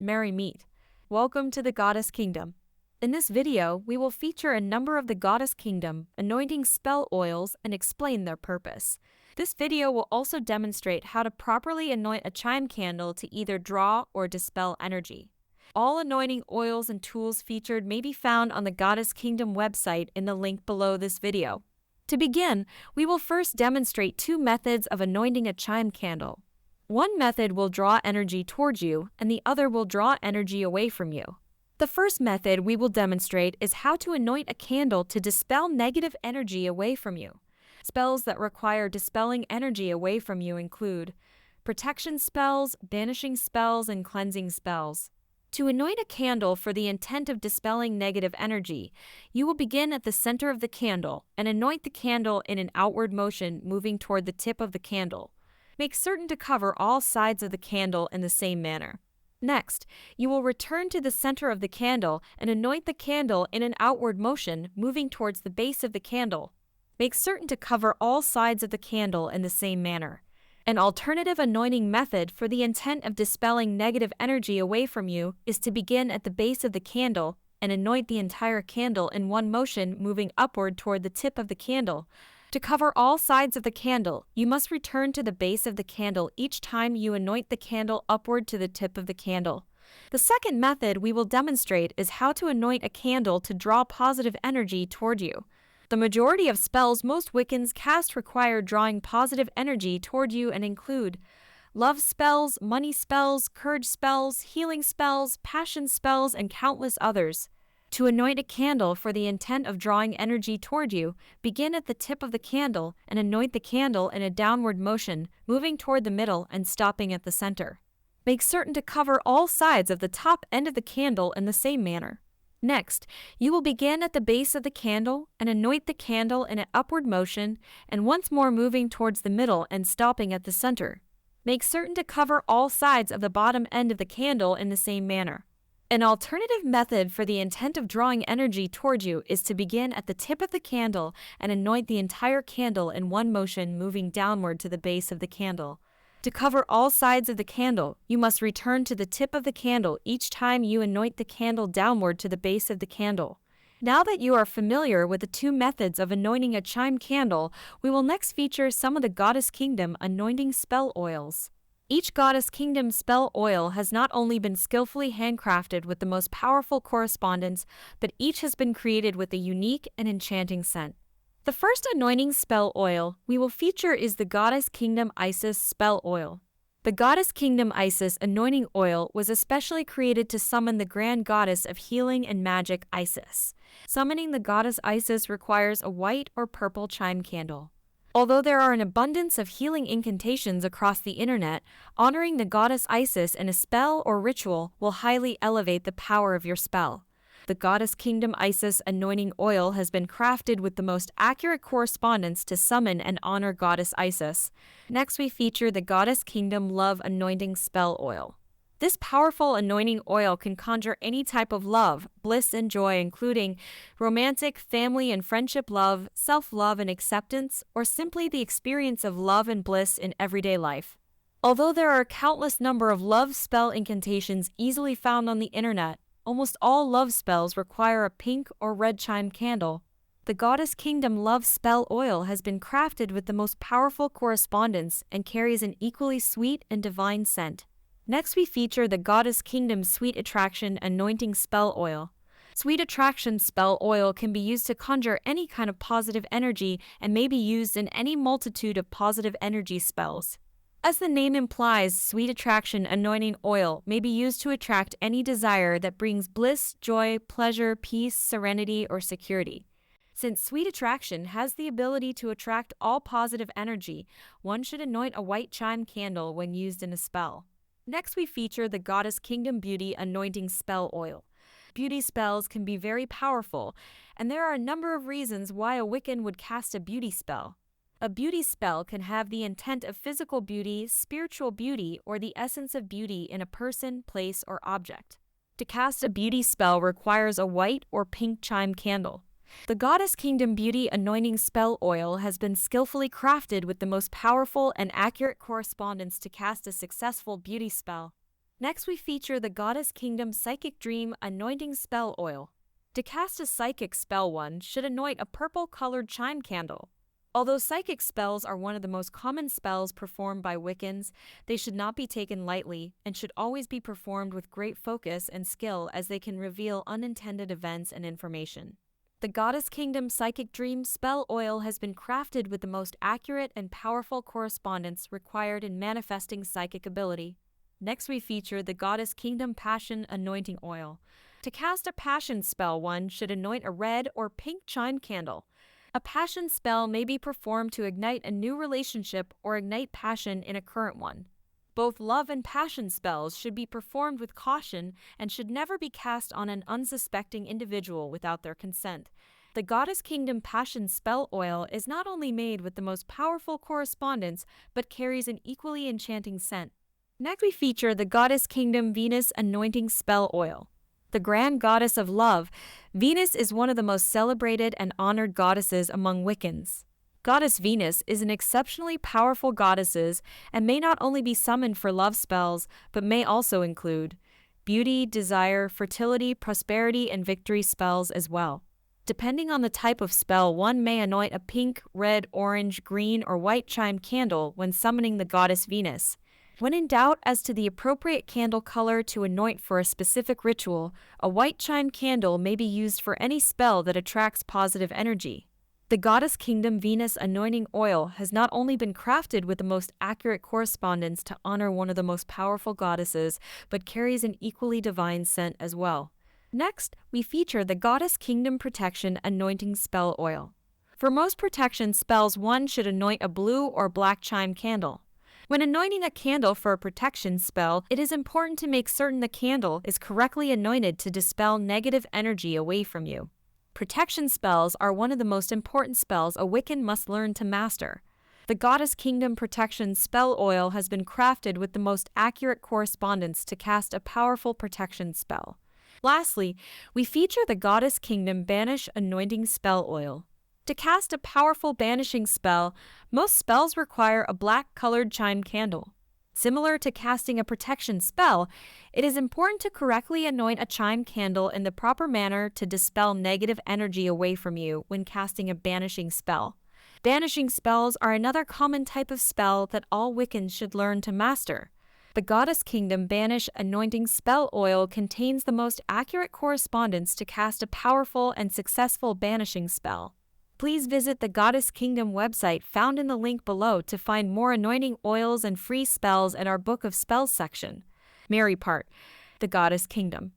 Merry meet. Welcome to the Goddess Kingdom. In this video, we will feature a number of the Goddess Kingdom anointing spell oils and explain their purpose. This video will also demonstrate how to properly anoint a chime candle to either draw or dispel energy. All anointing oils and tools featured may be found on the Goddess Kingdom website in the link below this video. To begin, we will first demonstrate two methods of anointing a chime candle. One method will draw energy towards you, and the other will draw energy away from you. The first method we will demonstrate is how to anoint a candle to dispel negative energy away from you. Spells that require dispelling energy away from you include protection spells, banishing spells, and cleansing spells. To anoint a candle for the intent of dispelling negative energy, you will begin at the center of the candle and anoint the candle in an outward motion moving toward the tip of the candle. Make certain to cover all sides of the candle in the same manner. Next, you will return to the center of the candle and anoint the candle in an outward motion, moving towards the base of the candle. Make certain to cover all sides of the candle in the same manner. An alternative anointing method for the intent of dispelling negative energy away from you is to begin at the base of the candle and anoint the entire candle in one motion, moving upward toward the tip of the candle. To cover all sides of the candle, you must return to the base of the candle each time you anoint the candle upward to the tip of the candle. The second method we will demonstrate is how to anoint a candle to draw positive energy toward you. The majority of spells most Wiccans cast require drawing positive energy toward you and include love spells, money spells, courage spells, healing spells, passion spells, and countless others. To anoint a candle for the intent of drawing energy toward you, begin at the tip of the candle and anoint the candle in a downward motion, moving toward the middle and stopping at the center. Make certain to cover all sides of the top end of the candle in the same manner. Next, you will begin at the base of the candle and anoint the candle in an upward motion and once more moving towards the middle and stopping at the center. Make certain to cover all sides of the bottom end of the candle in the same manner. An alternative method for the intent of drawing energy toward you is to begin at the tip of the candle and anoint the entire candle in one motion, moving downward to the base of the candle. To cover all sides of the candle, you must return to the tip of the candle each time you anoint the candle downward to the base of the candle. Now that you are familiar with the two methods of anointing a chime candle, we will next feature some of the Goddess Kingdom anointing spell oils. Each Goddess Kingdom spell oil has not only been skillfully handcrafted with the most powerful correspondence, but each has been created with a unique and enchanting scent. The first anointing spell oil we will feature is the Goddess Kingdom Isis spell oil. The Goddess Kingdom Isis anointing oil was especially created to summon the grand goddess of healing and magic, Isis. Summoning the goddess Isis requires a white or purple chime candle. Although there are an abundance of healing incantations across the internet, honoring the goddess Isis in a spell or ritual will highly elevate the power of your spell. The Goddess Kingdom Isis anointing oil has been crafted with the most accurate correspondence to summon and honor goddess Isis. Next, we feature the Goddess Kingdom Love anointing spell oil. This powerful anointing oil can conjure any type of love, bliss, and joy, including romantic, family, and friendship love, self-love and acceptance, or simply the experience of love and bliss in everyday life. Although there are a countless number of love spell incantations easily found on the internet, almost all love spells require a pink or red chime candle. The Goddess Kingdom Love spell oil has been crafted with the most powerful correspondence and carries an equally sweet and divine scent. Next, we feature the Goddess Kingdom Sweet Attraction Anointing Spell Oil. Sweet Attraction Spell Oil can be used to conjure any kind of positive energy and may be used in any multitude of positive energy spells. As the name implies, Sweet Attraction Anointing Oil may be used to attract any desire that brings bliss, joy, pleasure, peace, serenity, or security. Since Sweet Attraction has the ability to attract all positive energy, one should anoint a white chime candle when used in a spell. Next, we feature the Goddess Kingdom Beauty Anointing Spell Oil. Beauty spells can be very powerful, and there are a number of reasons why a Wiccan would cast a beauty spell. A beauty spell can have the intent of physical beauty, spiritual beauty, or the essence of beauty in a person, place, or object. To cast a beauty spell requires a white or pink chime candle. The Goddess Kingdom Beauty Anointing Spell Oil has been skillfully crafted with the most powerful and accurate correspondence to cast a successful beauty spell. Next, we feature the Goddess Kingdom Psychic Dream Anointing Spell Oil. To cast a psychic spell, one should anoint a purple-colored chime candle. Although psychic spells are one of the most common spells performed by Wiccans, they should not be taken lightly and should always be performed with great focus and skill, as they can reveal unintended events and information. The Goddess Kingdom Psychic Dream Spell Oil has been crafted with the most accurate and powerful correspondence required in manifesting psychic ability. Next, we feature the Goddess Kingdom Passion Anointing Oil. To cast a passion spell, one should anoint a red or pink chime candle. A passion spell may be performed to ignite a new relationship or ignite passion in a current one. Both love and passion spells should be performed with caution and should never be cast on an unsuspecting individual without their consent. The Goddess Kingdom Passion Spell Oil is not only made with the most powerful correspondence, but carries an equally enchanting scent. Next, we feature the Goddess Kingdom Venus Anointing Spell Oil. The grand goddess of love, Venus is one of the most celebrated and honored goddesses among Wiccans. Goddess Venus is an exceptionally powerful goddess and may not only be summoned for love spells, but may also include beauty, desire, fertility, prosperity, and victory spells as well. Depending on the type of spell, one may anoint a pink, red, orange, green, or white chime candle when summoning the goddess Venus. When in doubt as to the appropriate candle color to anoint for a specific ritual, a white chime candle may be used for any spell that attracts positive energy. The Goddess Kingdom Venus Anointing Oil has not only been crafted with the most accurate correspondence to honor one of the most powerful goddesses, but carries an equally divine scent as well. Next, we feature the Goddess Kingdom Protection Anointing Spell Oil. For most protection spells, one should anoint a blue or black chime candle. When anointing a candle for a protection spell, it is important to make certain the candle is correctly anointed to dispel negative energy away from you. Protection spells are one of the most important spells a Wiccan must learn to master. The Goddess Kingdom Protection Spell Oil has been crafted with the most accurate correspondence to cast a powerful protection spell. Lastly, we feature the Goddess Kingdom Banish Anointing Spell Oil. To cast a powerful banishing spell, most spells require a black-colored chime candle. Similar to casting a protection spell, it is important to correctly anoint a chime candle in the proper manner to dispel negative energy away from you when casting a banishing spell. Banishing spells are another common type of spell that all Wiccans should learn to master. The Goddess Kingdom Banish Anointing Spell Oil contains the most accurate correspondence to cast a powerful and successful banishing spell. Please visit the Goddess Kingdom website found in the link below to find more anointing oils and free spells in our Book of Spells section. Mary Part, the Goddess Kingdom.